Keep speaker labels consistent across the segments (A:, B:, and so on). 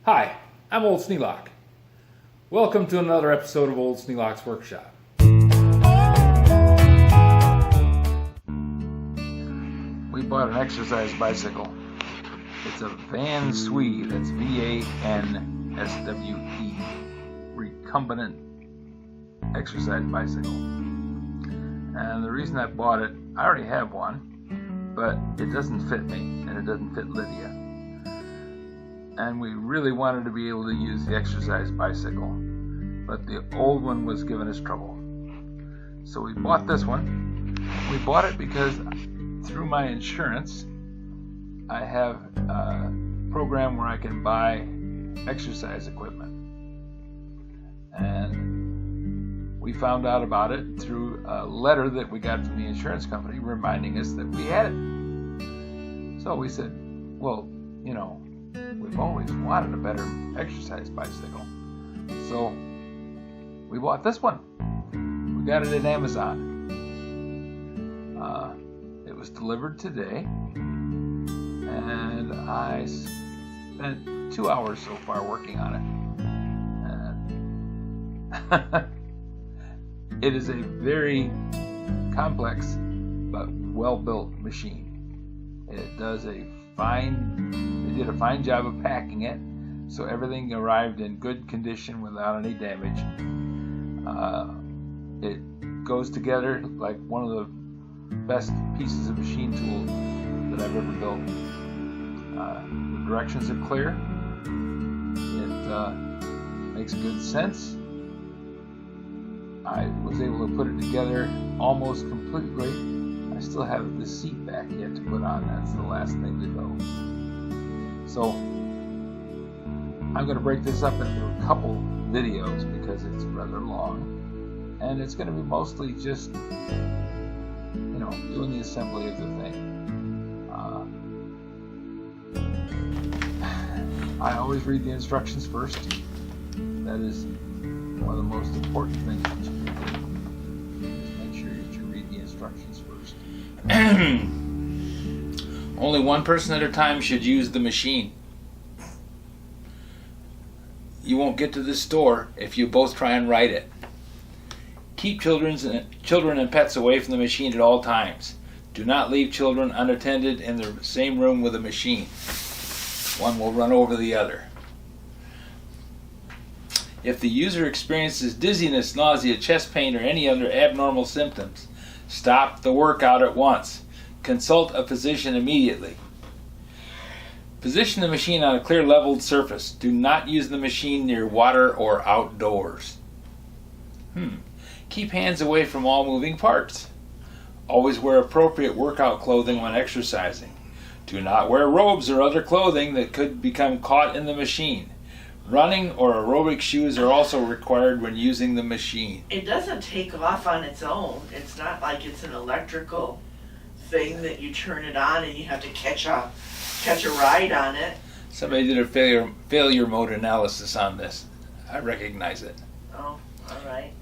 A: Hi, I'm Old Sneelock. Welcome to another episode of Old Sneelock's Workshop.
B: We bought an exercise bicycle. It's a Vanswe, that's V-A-N-S-W-E, recumbent exercise bicycle. And the reason I bought it, I already have one, but it doesn't fit me, and it doesn't fit Lydia. And we really wanted to be able to use the exercise bicycle, but the old one was giving us trouble. So we bought this one. We bought it because through my insurance, I have a program where I can buy exercise equipment. And we found out about it through a letter that we got from the insurance company reminding us that we had it. So we said, well, we've always wanted a better exercise bicycle. So we bought this one. We got it at Amazon. It was delivered today, and I spent 2 hours so far working on it. And it is a very complex but well-built machine. It does they did a fine job of packing it, so everything arrived in good condition without any damage. It goes together like one of the best pieces of machine tool that I've ever built. The directions are clear. It makes good sense. I was able to put it together almost completely. I still have the seat back yet to put on. That's the last thing to go. So I'm going to break this up into a couple videos because it's rather long, and it's going to be mostly just doing the assembly of the thing. I always read the instructions first. That is one of the most important things that you can do. Just make sure that you read the instructions first.
C: Only one person at a time should use the machine. You won't get to the store if you both try and ride it. Keep children and pets away from the machine at all times. Do not leave children unattended in the same room with a machine. One will run over the other. If the user experiences dizziness, nausea, chest pain, or any other abnormal symptoms, stop the workout at once. Consult a physician immediately. Position the machine on a clear leveled surface. Do not use the machine near water or outdoors. Keep hands away from all moving parts. Always wear appropriate workout clothing when exercising. Do not wear robes or other clothing that could become caught in the machine. Running or aerobic shoes are also required when using the machine.
D: It doesn't take off on its own. It's not like it's an electrical thing that you turn it on and you have to catch a ride on it.
C: Somebody did a failure mode analysis on this. I recognize it.
D: Oh, all right.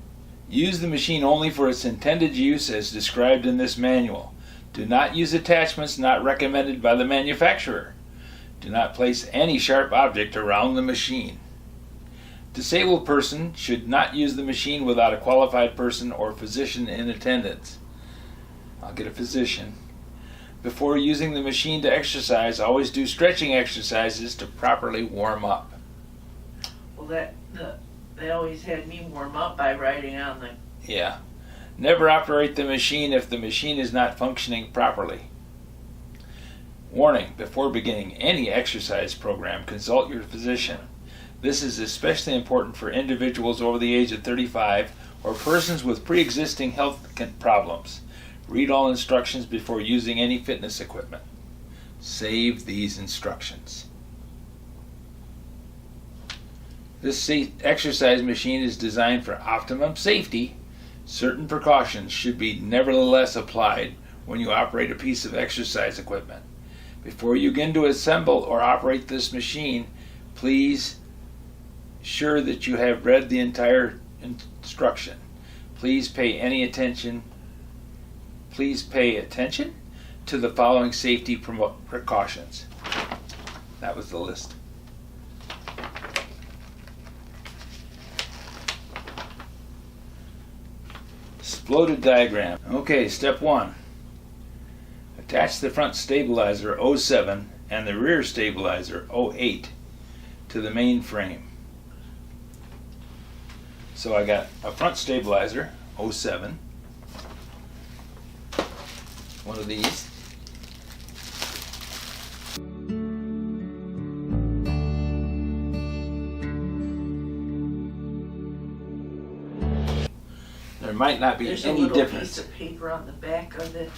C: Use the machine only for its intended use as described in this manual. Do not use attachments not recommended by the manufacturer. Do not place any sharp object around the machine. Disabled person should not use the machine without a qualified person or physician in attendance. I'll get a physician. Before using the machine to exercise, always do stretching exercises to properly warm up.
D: Well, they always had me warm up by riding on the...
C: Yeah. Never operate the machine if the machine is not functioning properly. Warning: before beginning any exercise program, consult your physician. This is especially important for individuals over the age of 35 or persons with pre-existing health problems. Read all instructions before using any fitness equipment. Save these instructions. This exercise machine is designed for optimum safety. Certain precautions should be nevertheless applied when you operate a piece of exercise equipment. Before you begin to assemble or operate this machine, please ensure that you have read the entire instruction. Please pay attention to the following safety precautions. That was the list. Floated diagram. Okay, step 1. Attach the front stabilizer 07 and the rear stabilizer 08 to the main frame. So I got a front stabilizer 07, one of these. There might not be
D: There's
C: any
D: a little
C: difference.
D: piece of paper on the back of it,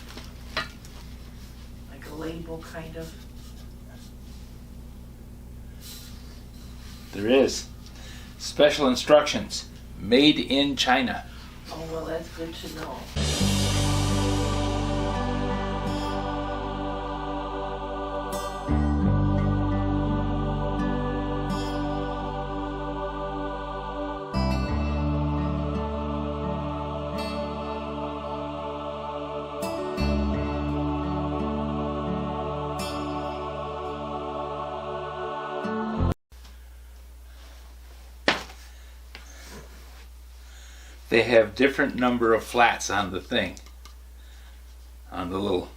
D: like a label kind of.
C: There is. Special instructions. Made in China.
D: Oh, well, that's good to know.
C: They have different number of flats on the thing. On the little.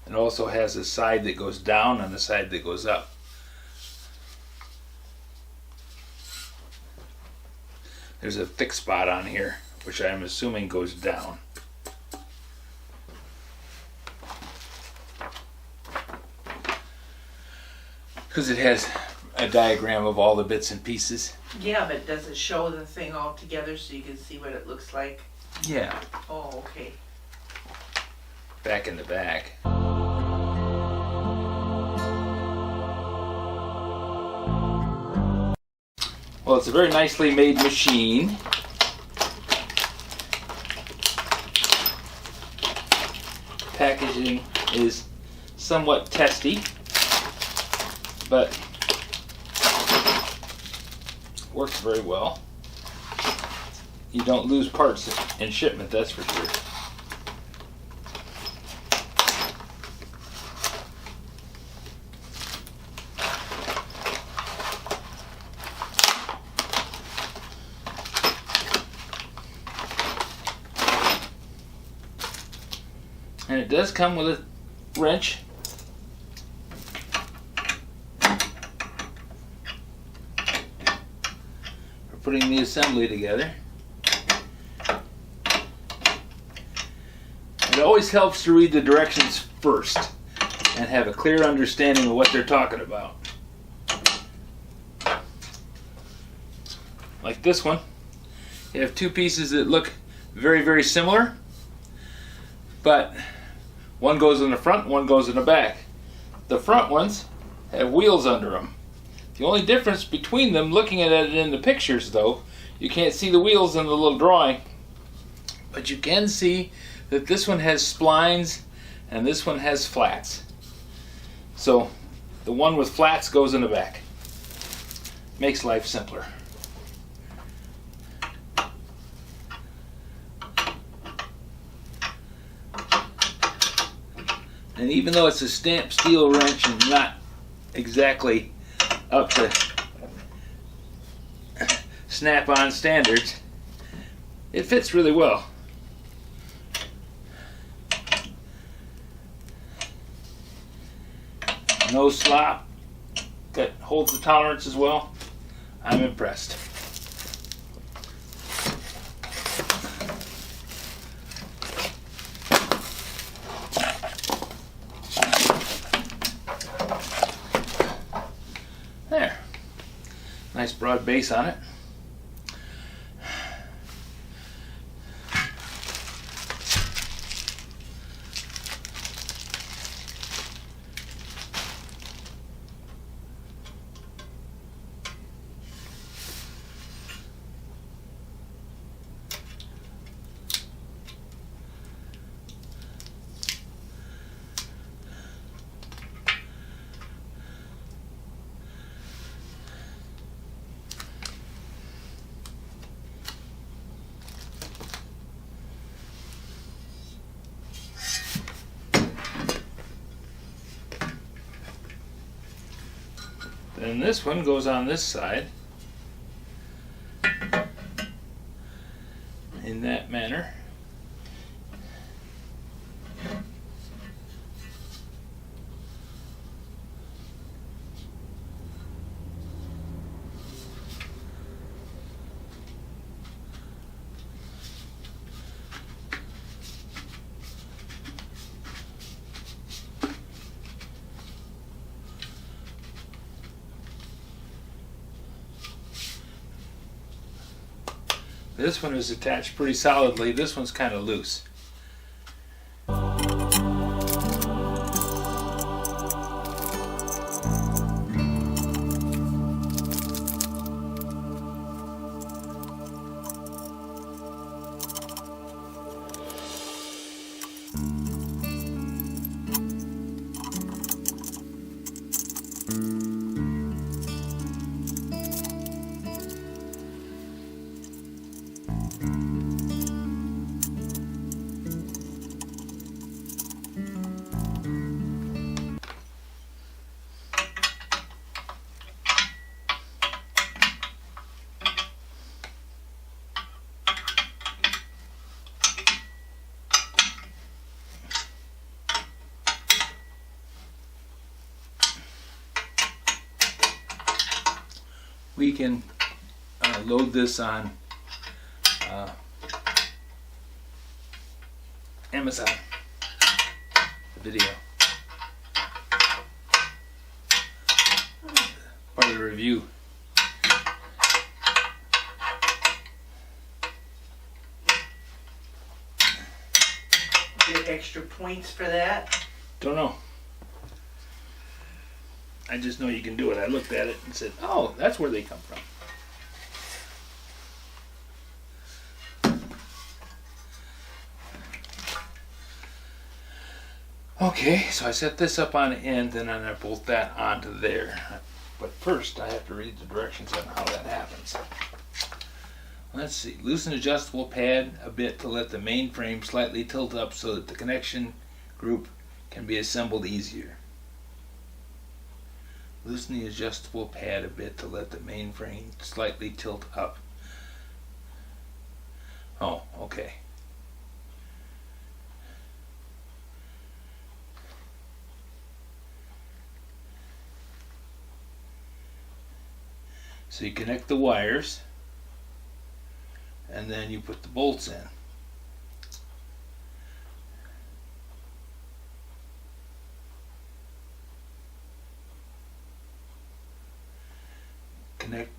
C: It also has a side that goes down and a side that goes up. There's a thick spot on here, which I'm assuming goes down. Because it has a diagram of all the bits and pieces.
D: Yeah, but does it show the thing all together so you can see what it looks like?
C: Yeah,
D: Oh, okay.
C: back in the back. Well, it's a very nicely made machine. Packaging is somewhat testy, but works very well. You don't lose parts in shipment, that's for sure. And it does come with a wrench. For putting the assembly together. It always helps to read the directions first and have a clear understanding of what they're talking about. Like this one, you have two pieces that look very, very similar, but one goes in the front, one goes in the back. The front ones have wheels under them. The only difference between them, looking at it in the pictures though, you can't see the wheels in the little drawing, but you can see that this one has splines and this one has flats. So the one with flats goes in the back. Makes life simpler. And even though it's a stamped steel wrench and not exactly up to snap-on standards, it fits really well. No slop, that holds the tolerance as well. I'm impressed. There. Nice broad base on it. Then this one goes on this side. manner. This one is attached pretty solidly. This one's kind of loose. We can load this on Amazon video. Part of the review.
D: Get extra points for that?
C: Don't know. I just know you can do it. I looked at it and said, oh, that's where they come from. Okay, so I set this up on end and then I bolt that onto there. But first I have to read the directions on how that happens. Let's see. Loosen adjustable pad a bit to let the main frame slightly tilt up so that the connection group can be assembled easier. Loosen the adjustable pad a bit to let the main frame slightly tilt up. Oh, okay. So you connect the wires and then you put the bolts in. Connect.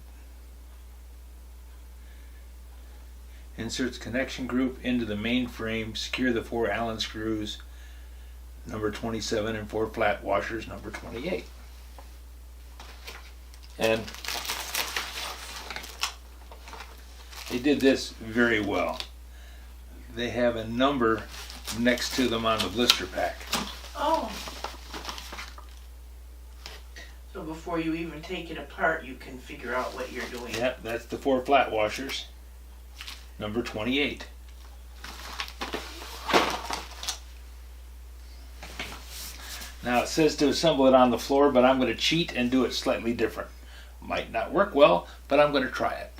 C: Inserts connection group into the main frame. Secure the 4 Allen screws, number 27, and 4 flat washers, number 28. And they did this very well. They have a number next to them on the blister pack.
D: Oh. So before you even take it apart, you can figure out what you're doing.
C: Yep, that's the 4 flat washers, number 28. Now it says to assemble it on the floor, but I'm going to cheat and do it slightly different. Might not work well, but I'm going to try it.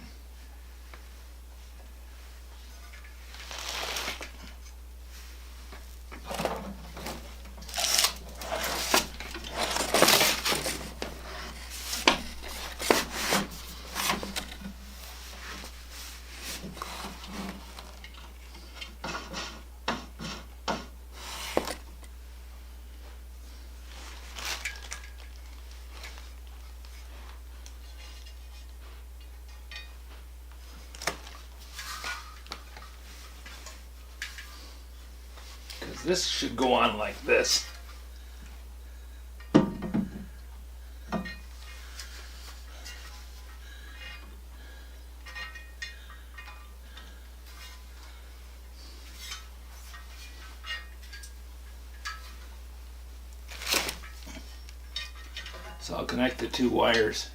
C: This should go on like this. So I'll connect the 2 wires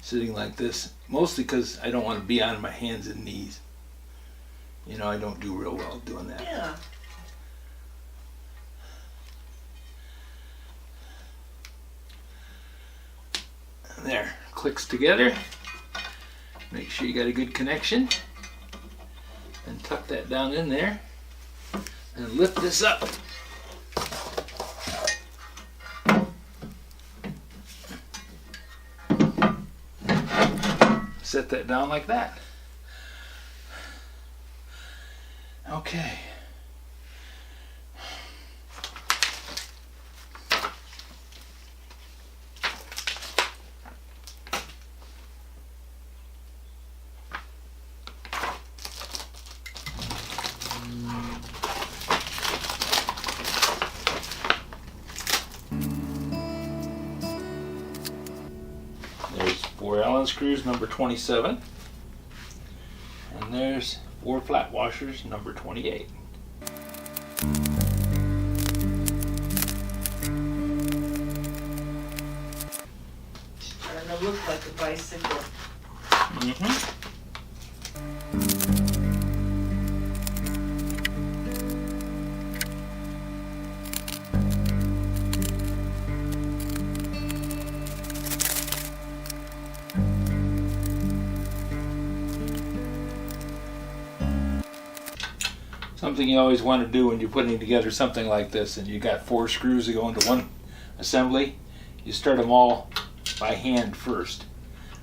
C: sitting like this, mostly because I don't want to be on my hands and knees. You know, I don't do real well doing that.
D: Yeah.
C: There, clicks together. Make sure you got a good connection. tuck that down in there and lift this up. Set that down like that. Okay. There's 4 Allen screws, number 27. And there's 4 flat washers, number 28.
D: Starting to look like a bicycle.
C: Mm-hmm. Something you always want to do when you're putting together something like this and you got 4 screws that go into one assembly, you start them all by hand first.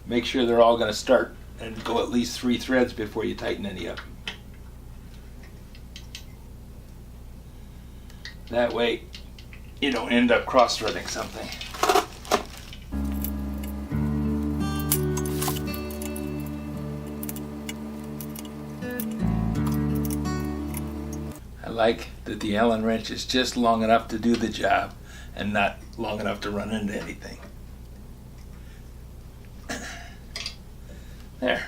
C: Make sure they're all going to start and go at least 3 threads before you tighten any of them. That way you don't end up cross-threading something. I like that the Allen wrench is just long enough to do the job and not long enough to run into anything. There.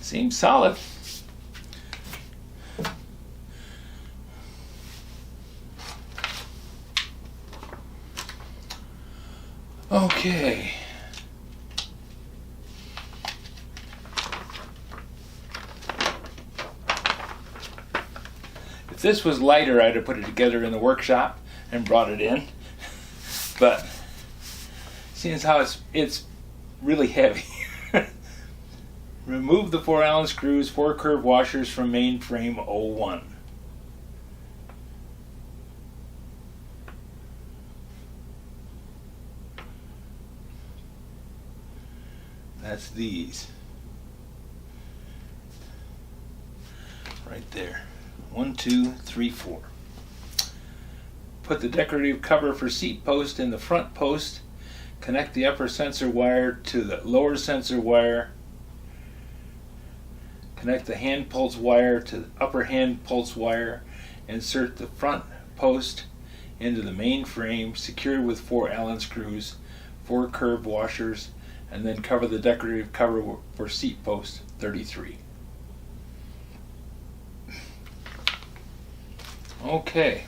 C: Seems solid. Okay. If this was lighter, I'd have put it together in the workshop and brought it in. But seeing how it's really heavy. Remove the 4 Allen screws, 4 curved washers from mainframe 01. That's these. Right there. 1, 2, 3, 4. Put the decorative cover for seat post in the front post. Connect the upper sensor wire to the lower sensor wire. Connect the hand pulse wire to the upper hand pulse wire. Insert the front post into the main frame, secured with 4 Allen screws, 4 curved washers, and then cover the decorative cover for seat post 33. Okay.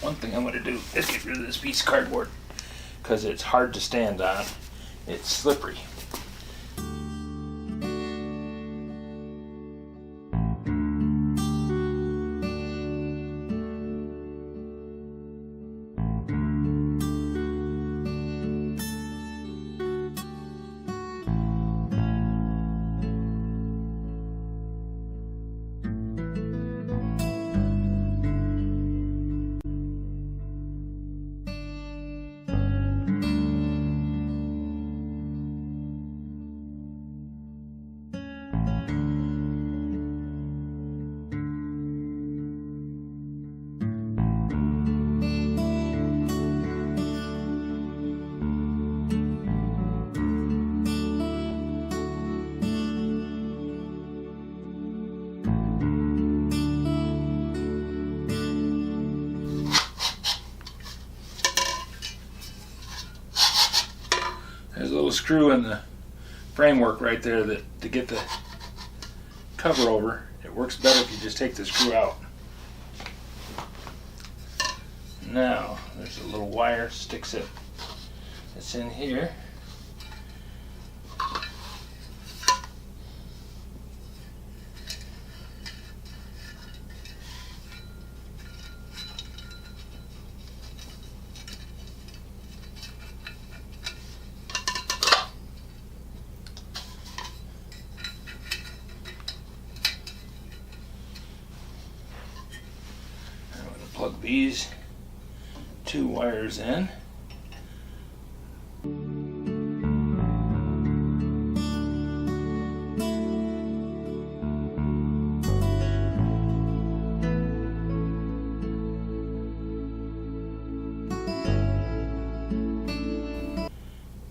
C: One thing I'm going to do is get rid of this piece of cardboard because it's hard to stand on. It's slippery. There's a little screw in the framework right there that to get the cover over. It works better if you just take the screw out. Now, there's a little wire sticks it. It's in here. I'm going to plug these two wires in.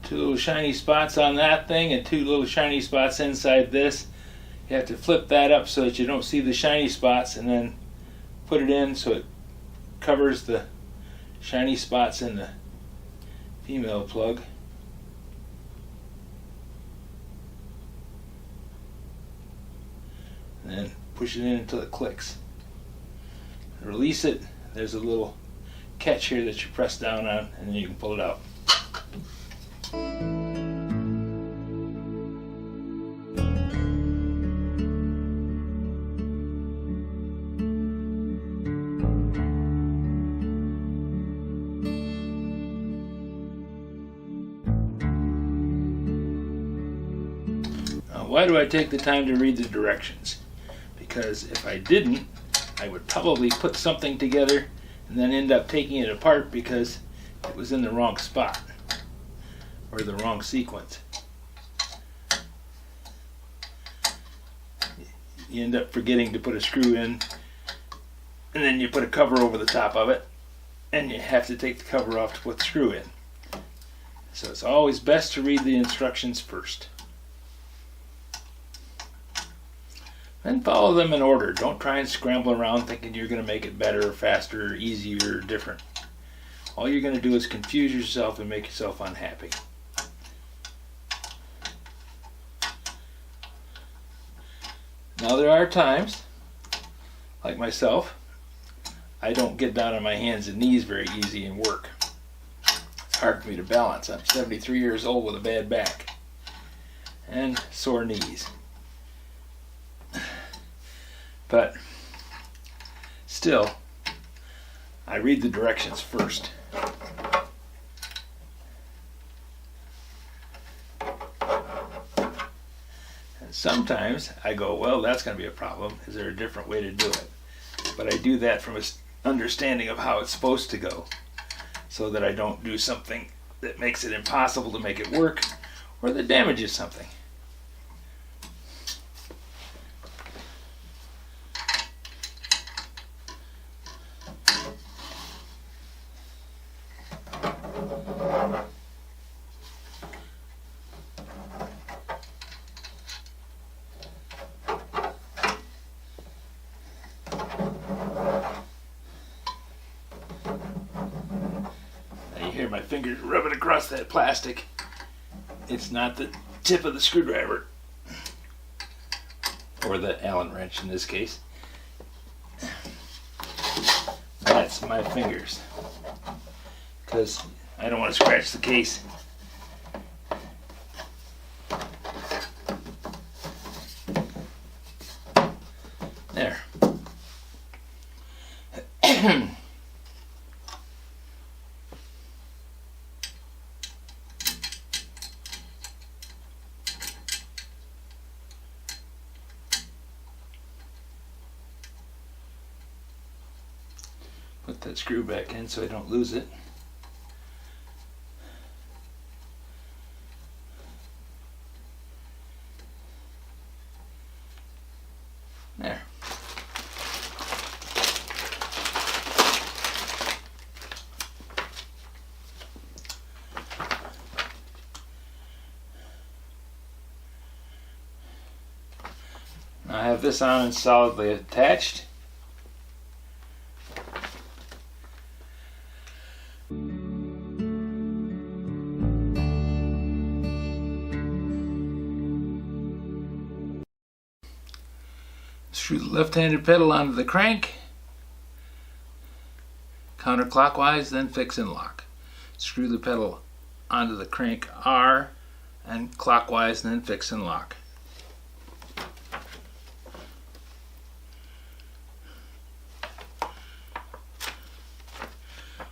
C: Two little shiny spots on that thing and two little shiny spots inside this. You have to flip that up so that you don't see the shiny spots, and then put it in so it covers the shiny spots in the female plug. And then push it in until it clicks. Release it. There's a little catch here that you press down on, and then you can pull it out. Why do I take the time to read the directions? Because if I didn't, I would probably put something together and then end up taking it apart because it was in the wrong spot or the wrong sequence. You end up forgetting to put a screw in, and then you put a cover over the top of it, and you have to take the cover off to put the screw in. So it's always best to read the instructions first. And follow them in order. Don't try and scramble around thinking you're going to make it better or faster or easier or different. All you're going to do is confuse yourself and make yourself unhappy. Now there are times, like myself, I don't get down on my hands and knees very easy in work. It's hard for me to balance. I'm 73 years old with a bad back and sore knees. But still, I read the directions first. And sometimes I go, well, that's going to be a problem. Is there a different way to do it? But I do that from an understanding of how it's supposed to go, so that I don't do something that makes it impossible to make it work or that damages something. Hear my fingers rubbing across that plastic. It's not the tip of the screwdriver, or the Allen wrench in this case. That's my fingers, because I don't want to scratch the case. There. Put that screw back in so I don't lose it. There. Now I have this on and solidly attached. Screw the left-handed pedal onto the crank, counterclockwise, then fix and lock. Screw the pedal onto the crank R and clockwise, and then fix and lock.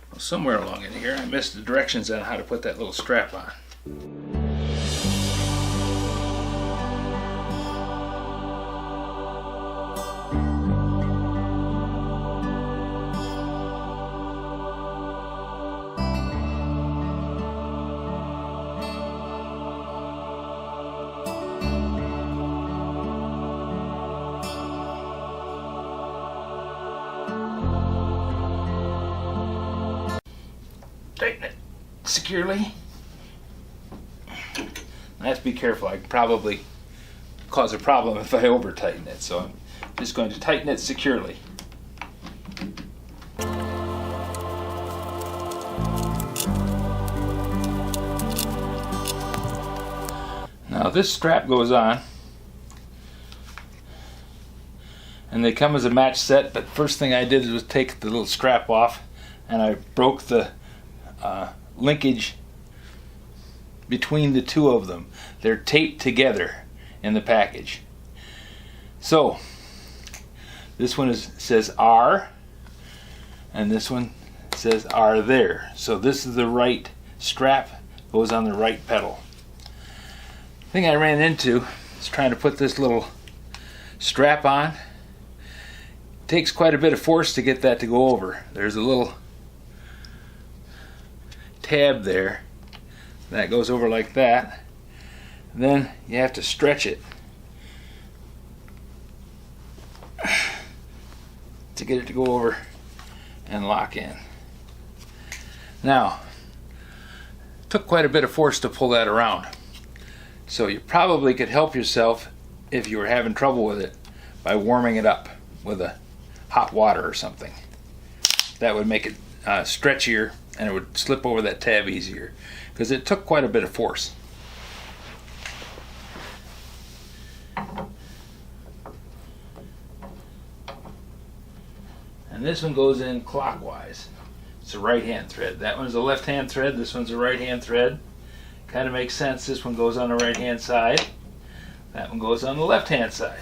C: Well, somewhere along in here I missed the directions on how to put that little strap on. Tighten it securely. I have to be careful. I could probably cause a problem if I over tighten it, so I'm just going to tighten it securely. Now this strap goes on, and they come as a match set, but first thing I did was take the little strap off, and I broke the linkage between the two of them. They're taped together in the package. So this one says R, and this one says R there. So this is the right strap, goes on the right pedal. The thing I ran into is trying to put this little strap on. It takes quite a bit of force to get that to go over. There's a little tab there that goes over like that. And then you have to stretch it to get it to go over and lock in. Now, it took quite a bit of force to pull that around, so you probably could help yourself if you were having trouble with it by warming it up with a hot water or something. That would make it stretchier, and it would slip over that tab easier, because it took quite a bit of force. And this one goes in clockwise. It's a right hand thread. That one's a left hand thread, this one's a right hand thread. Kind of makes sense. This one goes on the right hand side, that one goes on the left hand side.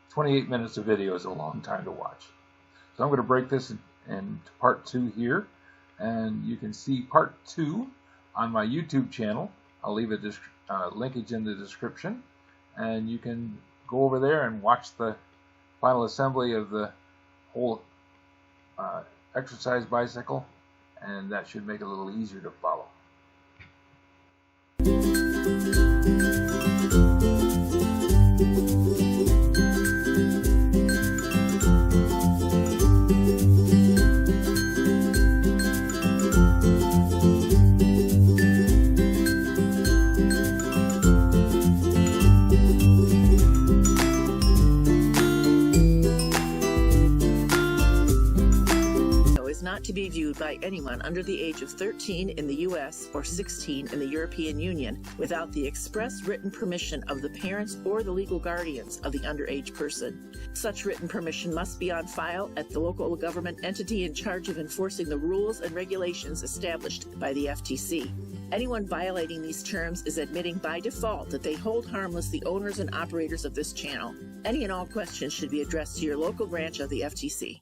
A: "28 minutes of video is a long time to watch. So I'm going to break this into part 2 here, and you can see part 2 on my YouTube channel. I'll leave a linkage in the description, and you can go over there and watch the final assembly of the whole exercise bicycle, and that should make it a little easier to follow.
E: Not to be viewed by anyone under the age of 13 in the U.S. or 16 in the European Union without the express written permission of the parents or the legal guardians of the underage person. Such written permission must be on file at the local government entity in charge of enforcing the rules and regulations established by the FTC. Anyone violating these terms is admitting by default that they hold harmless the owners and operators of this channel. Any and all questions should be addressed to your local branch of the FTC.